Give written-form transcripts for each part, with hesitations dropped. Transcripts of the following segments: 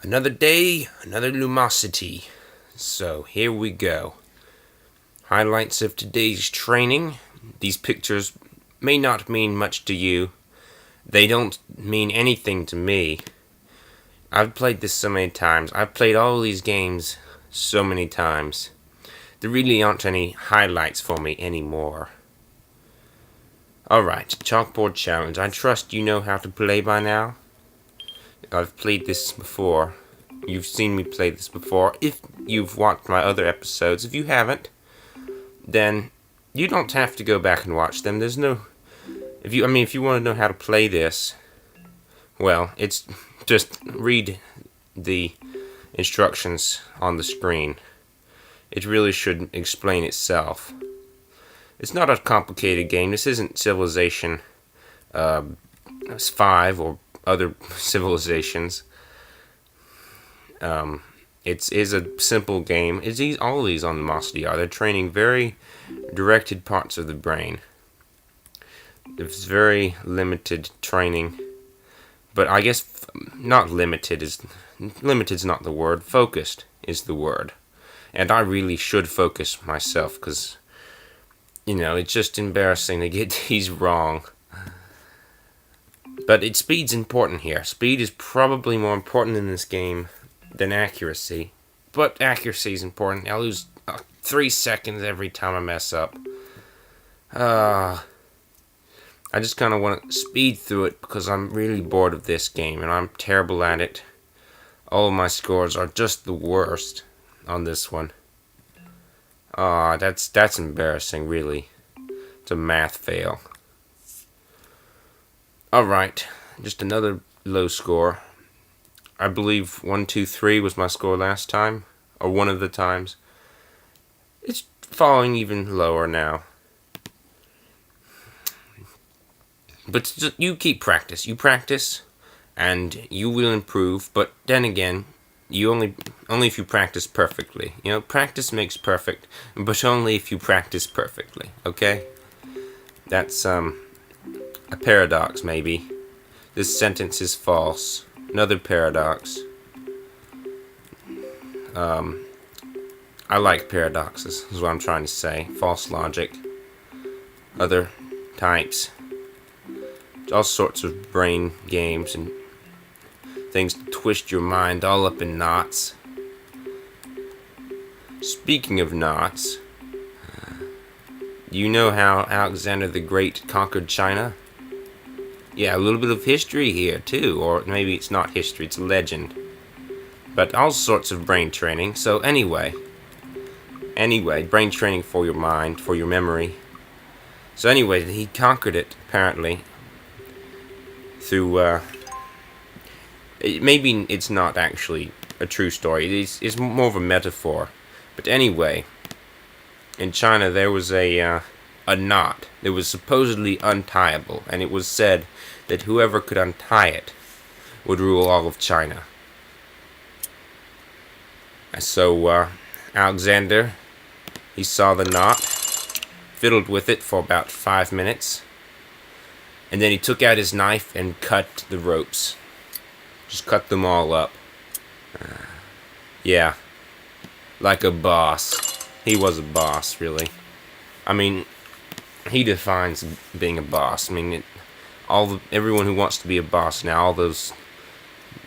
Another day, another Lumosity. So here we go. Highlights of today's training. These pictures may not mean much to you. They don't mean anything to me. I've played this so many times. I've played all these games so many times. There really aren't any highlights for me anymore. Alright, Chalkboard Challenge. I trust you know how to play by now. I've played this before. You've seen me play this before. If you've watched my other episodes, if you haven't, then you don't have to go back and watch them. There's no... If you want to know how to play this, well, it's just read the instructions on the screen. It really should explain itself. It's not a complicated game. This isn't Civilization 5 or other civilizations. It is a simple game. All these on Lumosity are. They're training very directed parts of the brain. It's very limited training, but I guess not limited is not the word. Focused is the word, and I really should focus myself because it's just embarrassing to get these wrong. But speed's important here. Speed is probably more important in this game than accuracy. But accuracy is important. I lose 3 seconds every time I mess up. I just kind of want to speed through it because I'm really bored of this game and I'm terrible at it. All of my scores are just the worst on this one. That's embarrassing, really. It's a math fail. Alright, just another low score. I believe 1, 2, 3 was my score last time, or one of the times. It's falling even lower now. But you keep practice. You practice, and you will improve. But then again, you only if you practice perfectly. Practice makes perfect, but only if you practice perfectly. Okay? That's a paradox, maybe. This sentence is false. Another paradox. I like paradoxes, is what I'm trying to say. False logic. Other types. All sorts of brain games and things to twist your mind all up in knots. Speaking of knots, you know how Alexander the Great conquered China? Yeah, a little bit of history here too, or maybe it's not history, it's a legend. But all sorts of brain training. So anyway, brain training for your mind, for your memory. So anyway, he conquered it apparently through maybe it's not actually a true story. It's more of a metaphor. But anyway, in China there was a knot that was supposedly untieable, and it was said that whoever could untie it would rule all of China. And so Alexander, he saw the knot, fiddled with it for about 5 minutes, and then he took out his knife and cut the ropes. Just cut them all up. Yeah, like a boss. He was a boss, really. He defines being a boss. Everyone who wants to be a boss now, all those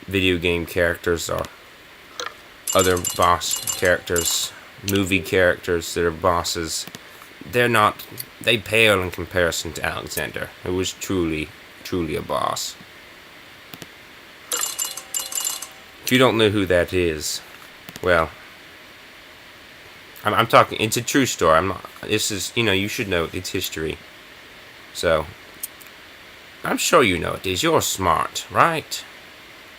video game characters or other boss characters, movie characters that are bosses, they pale in comparison to Alexander, who was truly, truly a boss. If you don't know who that is, well, I'm talking, it's a true story. This is, you should know it's history. So, I'm sure you know it is. You're smart, right?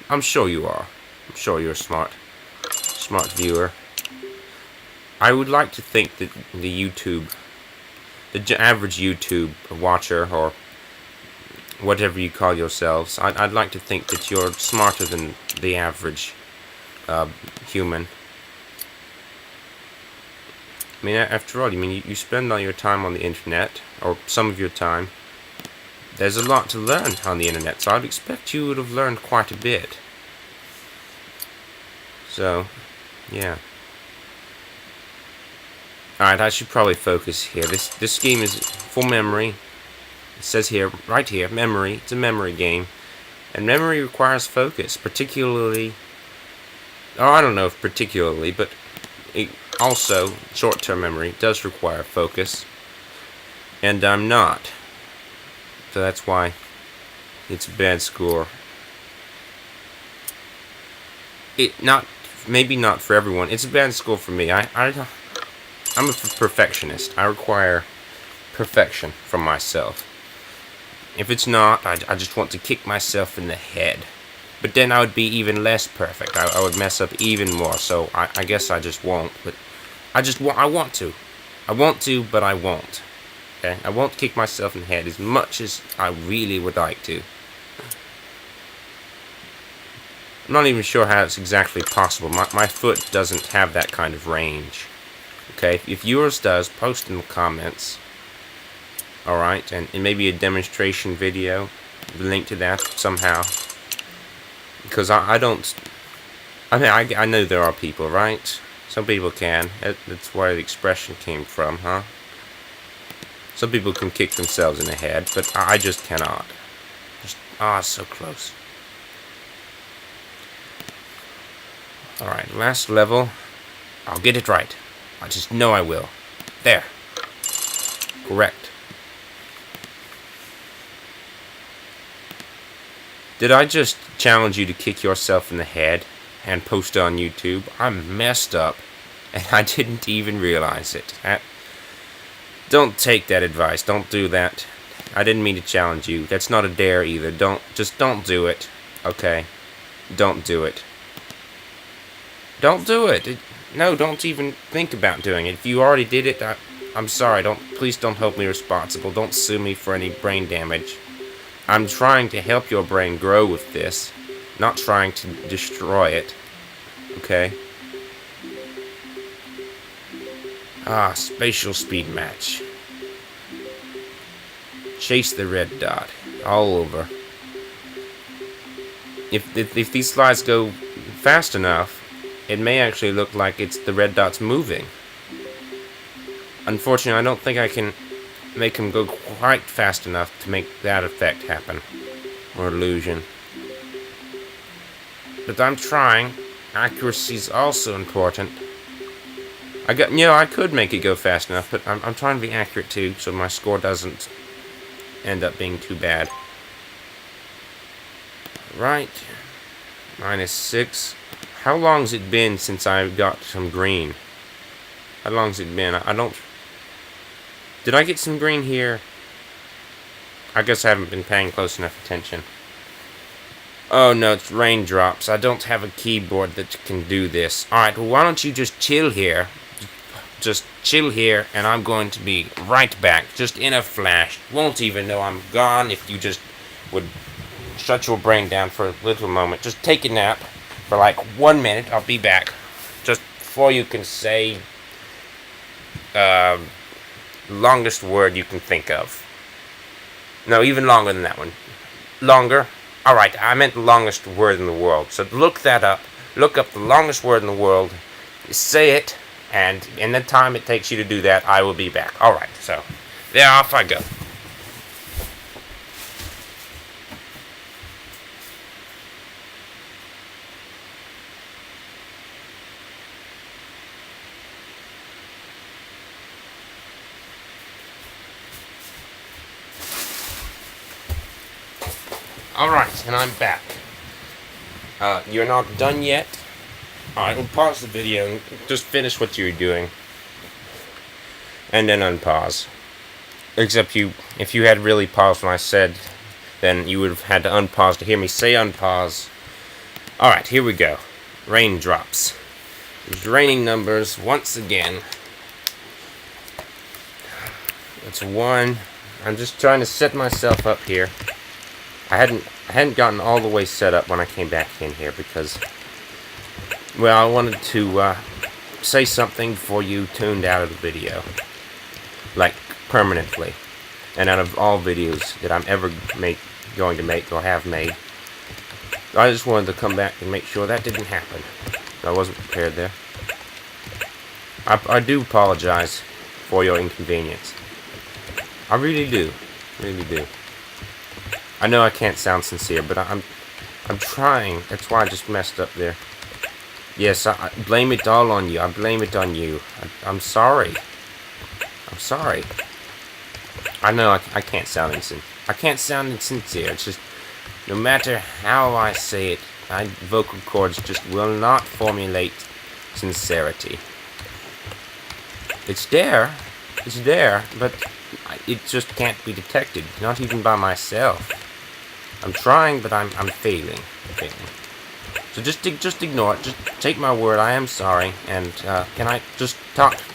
I'm sure you are. I'm sure you're smart. Smart viewer. I would like to think that the average YouTube watcher, or whatever you call yourselves, I'd like to think that you're smarter than the average human. After all, you spend all your time on the internet, or some of your time. There's a lot to learn on the internet, so I'd expect you would have learned quite a bit. So, yeah. Alright, I should probably focus here. This game is full memory. It says here, right here, memory. It's a memory game. And memory requires focus, particularly... Oh, I don't know if particularly, but also, short-term memory does require focus. And I'm not. So that's why it's a bad score. Maybe not for everyone. It's a bad score for me. I'm a perfectionist. I require perfection from myself. If it's not, I just want to kick myself in the head. But then I would be even less perfect. I would mess up even more. So I guess I just won't. But I want to. I want to, but I won't. Okay? I won't kick myself in the head as much as I really would like to. I'm not even sure how it's exactly possible. My foot doesn't have that kind of range. Okay? If yours does, post in the comments. Alright? And maybe a demonstration video. Link to that somehow. Because I don't... I mean, I know there are people, right? Some people can. That's where the expression came from, huh? Some people can kick themselves in the head, but I just cannot. So close. Alright, last level. I'll get it right. I just know I will. There. Correct. Did I just challenge you to kick yourself in the head and post it on YouTube? I messed up, and I didn't even realize it. Don't take that advice. Don't do that. I didn't mean to challenge you. That's not a dare either. Just don't do it. Okay? Don't do it. Don't do it. No, don't even think about doing it. If you already did it, I'm sorry. Please don't hold me responsible. Don't sue me for any brain damage. I'm trying to help your brain grow with this, not trying to destroy it. Okay? Spatial speed match. Chase the red dot. All over. If these slides go fast enough, it may actually look like the red dot's moving. Unfortunately, I don't think I can make them go quite fast enough to make that effect happen. Or illusion. But I'm trying. Accuracy's also important. I could make it go fast enough, but I'm trying to be accurate too, so my score doesn't end up being too bad. Right. -6. How long's it been since I got some green? How long's it been? Did I get some green here? I guess I haven't been paying close enough attention. Oh no, it's raindrops. I don't have a keyboard that can do this. Alright, well why don't you just chill here? Just chill here, and I'm going to be right back. Just in a flash. Won't even know I'm gone if you just would shut your brain down for a little moment. Just take a nap for like 1 minute. I'll be back. Just before you can say longest word you can think of. No, even longer than that one. Longer? Alright, I meant the longest word in the world. So look that up. Look up the longest word in the world. Say it. And in the time it takes you to do that, I will be back. Alright, so there off I go. Alright, and I'm back. You're not done yet? Alright, we'll pause the video and just finish what you're doing. And then unpause. Except if you had really paused when I said, then you would have had to unpause to hear me say unpause. Alright, here we go. Raindrops. It's raining numbers once again. That's 1. I'm just trying to set myself up here. I hadn't gotten all the way set up when I came back in here because, well, I wanted to say something before you tuned out of the video, like permanently, and out of all videos that I'm ever going to make or have made. I just wanted to come back and make sure that didn't happen. I wasn't prepared there. I do apologize for your inconvenience. I really do. Really do. I know I can't sound sincere, but I'm trying. That's why I just messed up there. Yes, I blame it all on you. I blame it on you. I'm sorry. I'm sorry. I know I can't sound insincere. I can't sound insincere. It's just, no matter how I say it, my vocal cords just will not formulate sincerity. It's there, but it just can't be detected, not even by myself. I'm trying, but I'm failing. So just ignore it. Just take my word. I am sorry, and can I just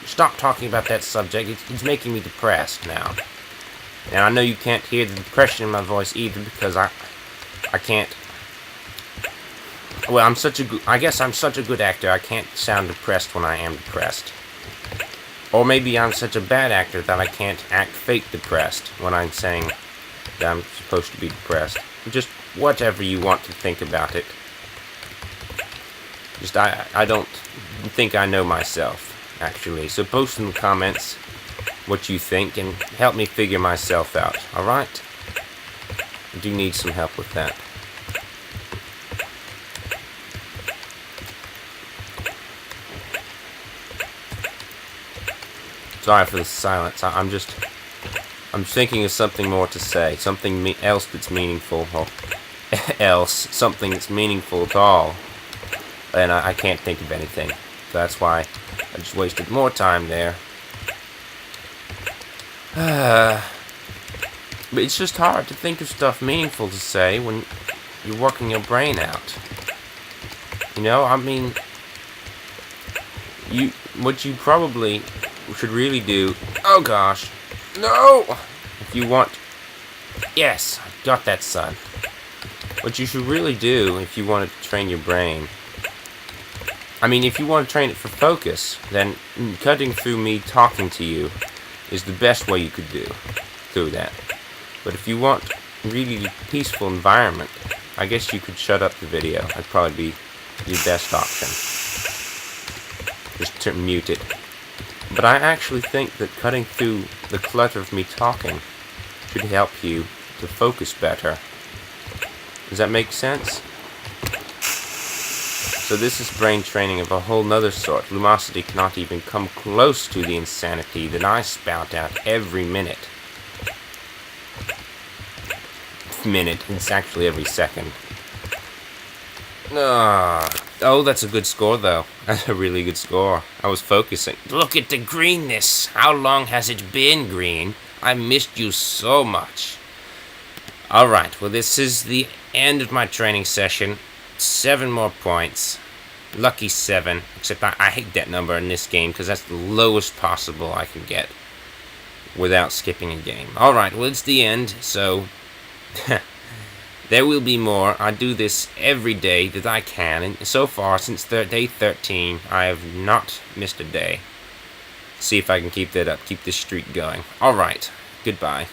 stop talking about that subject? It's making me depressed now. And I know you can't hear the depression in my voice either, because I can't. Well, I guess I'm such a good actor. I can't sound depressed when I am depressed. Or maybe I'm such a bad actor that I can't act fake depressed when I'm saying that I'm supposed to be depressed. Just whatever you want to think about it. Just I don't think I know myself, actually. So post in the comments what you think and help me figure myself out, alright? I do need some help with that. Sorry for the silence. I'm thinking of something more to say, something else that's meaningful, or something that's meaningful at all, and I can't think of anything. So that's why I just wasted more time there. But it's just hard to think of stuff meaningful to say when you're working your brain out. You know, I mean, what you probably should really do. Oh gosh, no! If you want, yes, got that, son. What you should really do if you want to train your brain. I mean, if you want to train it for focus, then cutting through me talking to you is the best way you could do through that. But if you want really peaceful environment, I guess you could shut up the video. That'd probably be your best option. Just to mute it. But I actually think that cutting through the clutter of me talking should help you to focus better. Does that make sense? So this is brain training of a whole nother sort. Lumosity cannot even come close to the insanity that I spout out every minute. It's actually every second. Oh, that's a good score, though. That's a really good score. I was focusing. Look at the greenness. How long has it been green? I missed you so much. Alright, well, this is the end of my training session. 7 more points. Lucky 7. Except I hate that number in this game, because that's the lowest possible I can get without skipping a game. Alright, well, it's the end, so there will be more. I do this every day that I can, and so far, since day 13, I have not missed a day. See if I can keep that up, keep this streak going. Alright, goodbye.